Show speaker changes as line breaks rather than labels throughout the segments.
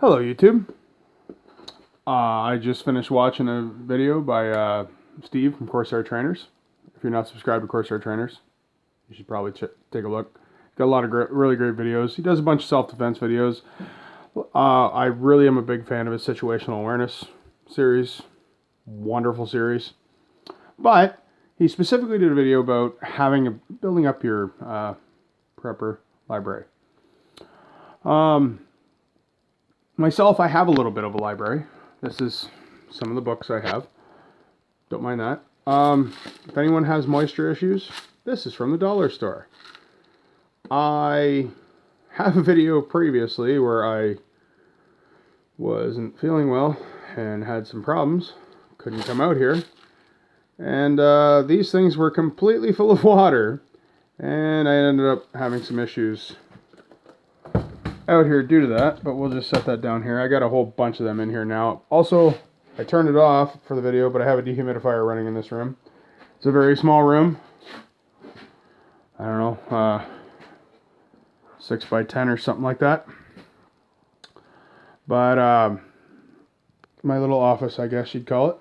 Hello YouTube. I just finished watching a video by Steve from Corsair Trainers. If you're not subscribed to Corsair Trainers, you should probably take a look. Got a lot of really great videos. He does a bunch of self-defense videos. I really am a big fan of his situational awareness series. Wonderful series. But he specifically did a video about building up your prepper library. Myself, I have a little bit of a library. This is some of the books I have. Don't mind that. If anyone has moisture issues, this is from the dollar store. I have a video previously where I wasn't feeling well and had some problems. Couldn't come out here. And these things were completely full of water. And I ended up having some issues out here due to that, but we'll just set that down here. I got a whole bunch of them in here now. Also, I turned it off for the video, but I have a dehumidifier running in this room. It's a very small room. I don't know, 6 by 10 or something like that. But my little office, I guess you'd call it.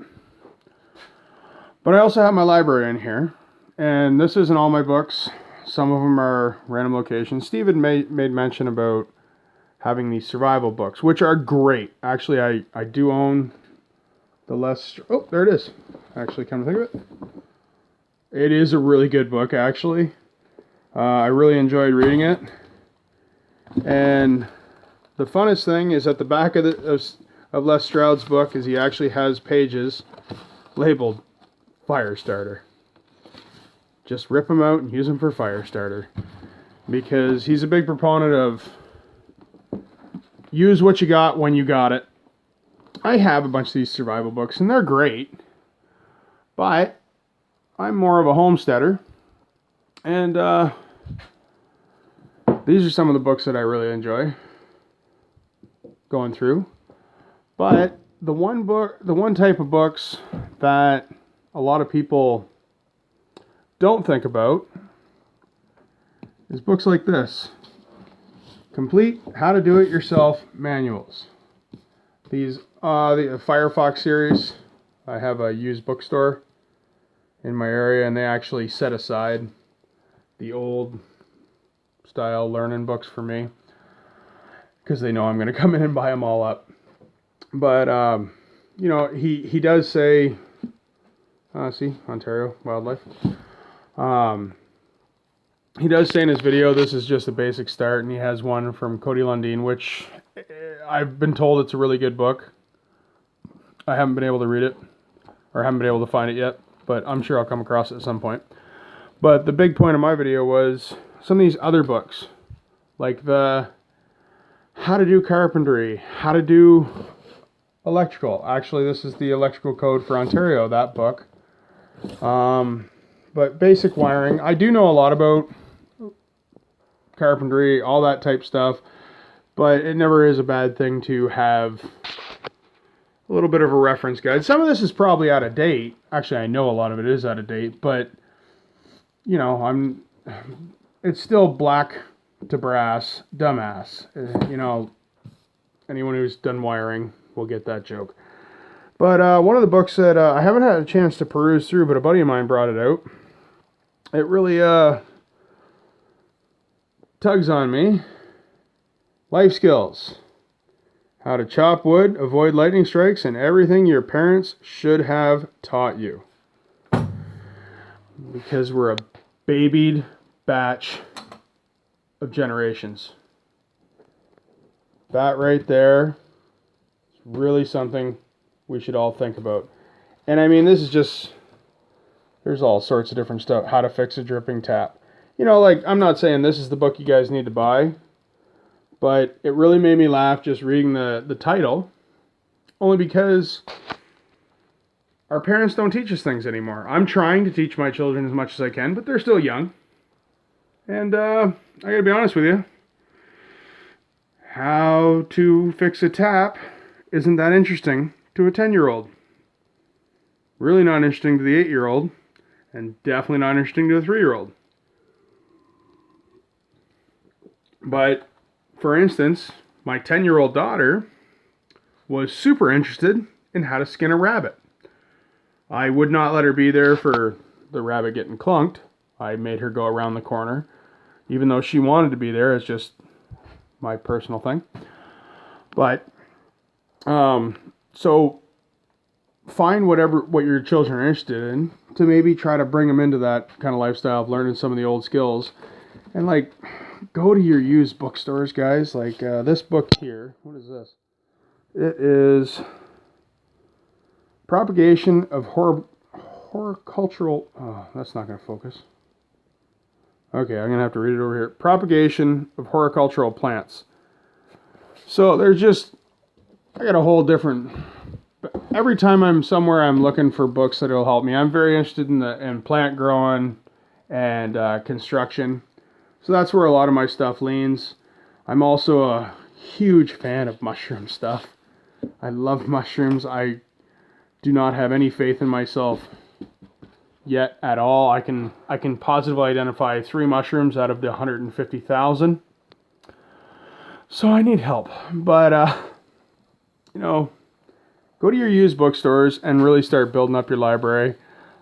But I also have my library in here, and this isn't all my books. Some of them are random locations. Steve had made mention about having these survival books, which are great. Actually, I do own the less... Oh, there it is. Actually, come to think of it. It is a really good book, actually. I really enjoyed reading it. And the funnest thing is at the back of Les Stroud's book is he actually has pages labeled Fire Starter. Just rip them out and use them for Fire Starter. Because he's a big proponent of use what you got when you got it. I have a bunch of these survival books, and they're great. But I'm more of a homesteader. And these are some of the books that I really enjoy going through. But the one type of books that a lot of people don't think about is books like this. Complete how to do it yourself manuals. These the Firefox series. I have a used bookstore in my area, and they actually set aside the old style learning books for me because they know I'm going to come in and buy them all up. But you know, he does say, see, Ontario Wildlife. He does say in his video this is just a basic start, and he has one from Cody Lundin, which I've been told it's a really good book. I haven't been able to read it, or haven't been able to find it yet, but I'm sure I'll come across it at some point. But the big point of my video was some of these other books, like the how to do carpentry, how to do electrical. Actually, this is the electrical code for Ontario, that book. But basic wiring, I do know a lot about carpentry, all that type stuff, but it never is a bad thing to have a little bit of a reference guide. Some of this is probably out of date. Actually, I know a lot of it is out of date, but you know, it's still black to brass, dumbass. You know, anyone who's done wiring will get that joke. But one of the books that I haven't had a chance to peruse through, but a buddy of mine brought it out. It really tugs on me. Life skills. How to chop wood, avoid lightning strikes, and everything your parents should have taught you. Because we're a babied batch of generations. That right there is really something we should all think about. And I mean, this is just... There's all sorts of different stuff. How to fix a dripping tap. You know, like, I'm not saying this is the book you guys need to buy, but it really made me laugh just reading the title, only because our parents don't teach us things anymore. I'm trying to teach my children as much as I can, but they're still young. And I gotta be honest with you, how to fix a tap isn't that interesting to a 10-year-old. Really not interesting to the 8-year-old. And definitely not interesting to a 3-year-old. But, for instance, my 10-year-old daughter was super interested in how to skin a rabbit. I would not let her be there for the rabbit getting clunked. I made her go around the corner, even though she wanted to be there. It's just my personal thing. But so find what your children are interested in to maybe try to bring them into that kind of lifestyle of learning some of the old skills. And like, go to your used bookstores, guys. Like this book here. What is this? It is Propagation of Horticultural. Oh, that's not going to focus. Okay, I'm going to have to read it over here. Propagation of Horticultural Plants. So there's just, I got a whole different. Every time I'm somewhere, I'm looking for books that will help me. I'm very interested in plant growing and construction. So that's where a lot of my stuff leans. I'm also a huge fan of mushroom stuff. I love mushrooms. I do not have any faith in myself yet at all. I can positively identify 3 mushrooms out of the 150,000. So I need help. But you know, go to your used bookstores and really start building up your library.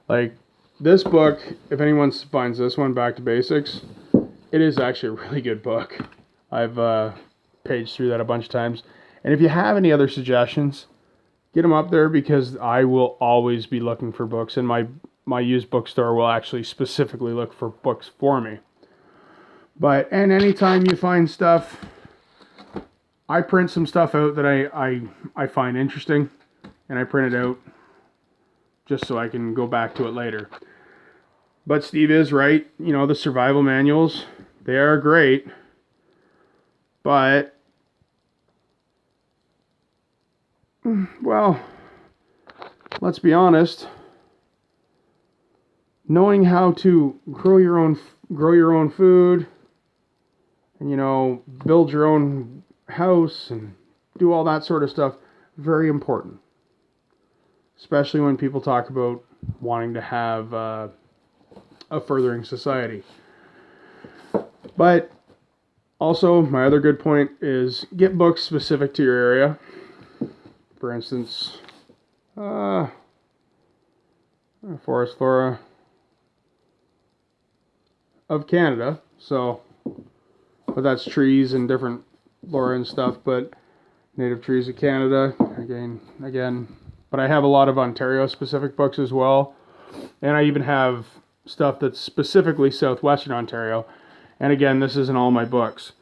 Like this book, if anyone finds this one, Back to Basics, it is actually a really good book. I've paged through that a bunch of times. And if you have any other suggestions, get them up there, because I will always be looking for books, and my used bookstore will actually specifically look for books for me. And anytime you find stuff, I print some stuff out that I find interesting, and I print it out just so I can go back to it later. But Steve is right. You know, the survival manuals, they are great, but well, let's be honest. Knowing how to grow your own food, and, you know, build your own house and do all that sort of stuff, very important. Especially when people talk about wanting to have a furthering society. But also, my other good point is get books specific to your area. For instance, Forest Flora of Canada. So, but that's trees and different flora and stuff. But native trees of Canada again. But I have a lot of Ontario specific books as well, and I even have stuff that's specifically Southwestern Ontario. And again, this isn't all my books,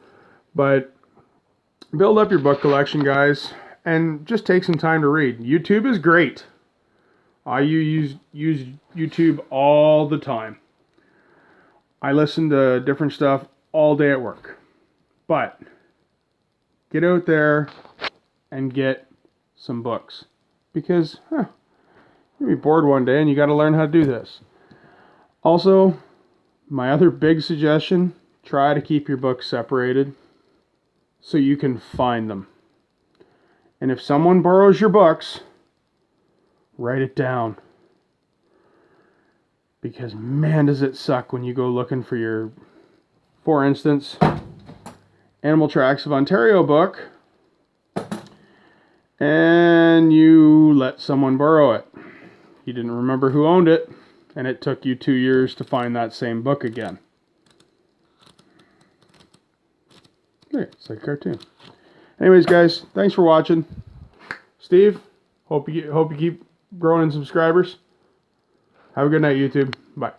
but build up your book collection, guys, and just take some time to read. YouTube is great. I use YouTube all the time. I listen to different stuff all day at work. But get out there and get some books, because you'll be bored one day and you got to learn how to do this. Also, my other big suggestion, try to keep your books separated so you can find them. And if someone borrows your books, write it down. Because man, does it suck when you go looking for for instance, Animal Tracks of Ontario book, and you let someone borrow it. You didn't remember who owned it, and it took you 2 years to find that same book again. Hey, it's like a cartoon. Anyways, guys, thanks for watching. Steve, hope you keep growing in subscribers. Have a good night, YouTube. Bye.